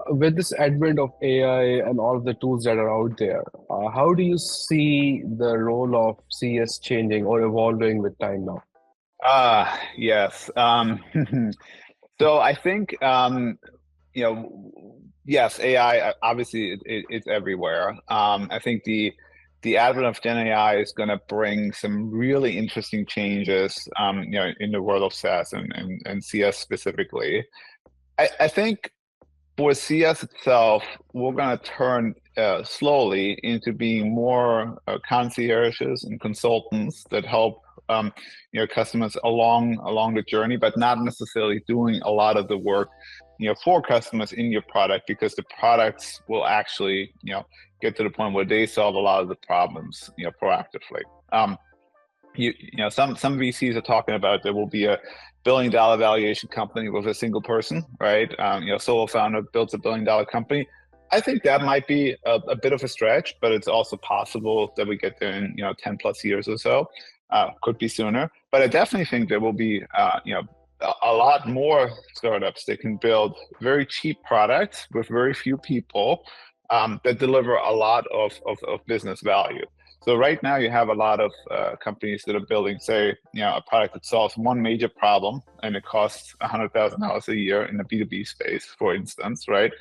with this advent of AI and all of the tools that are out there, how do you see the role of CS changing or evolving with time now? Yes. So I think, yes, AI, obviously it's everywhere. I think the advent of Gen AI is going to bring some really interesting changes, in the world of SaaS and CS specifically. I think for CS itself, we're going to turn slowly into being more concierges and consultants that help customers along the journey, but not necessarily doing a lot of the work for customers in your product, because the products will actually get to the point where they solve a lot of the problems proactively. Some VCs are talking about there will be a $1 billion valuation company with a single person, right? Solo founder builds a $1 billion company. I think that might be a bit of a stretch, but it's also possible that we get there in 10 plus years or so. Could be sooner, but I definitely think there will be a lot more startups that can build very cheap products with very few people that deliver a lot of business value. So right now you have a lot of companies that are building, say, a product that solves one major problem and it costs $100,000 a year in the B2B space, for instance, right?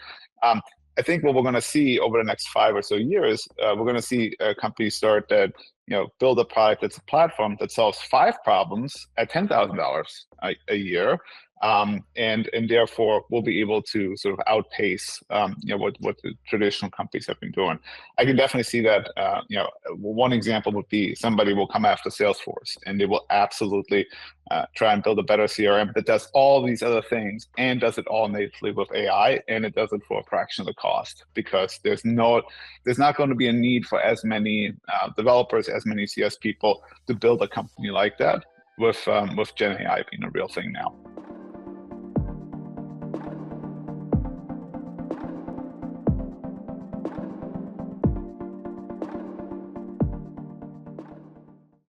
I think what we're going to see over the next 5 or so years, we're going to see companies start that, build a product that's a platform that solves 5 problems at $10,000 a year. And therefore we'll be able to sort of outpace what the traditional companies have been doing. I can definitely see that. One example would be somebody will come after Salesforce and they will absolutely try and build a better CRM that does all these other things and does it all natively with AI, and it does it for a fraction of the cost, because there's not going to be a need for as many developers, as many CS people to build a company like that with Gen AI being a real thing now.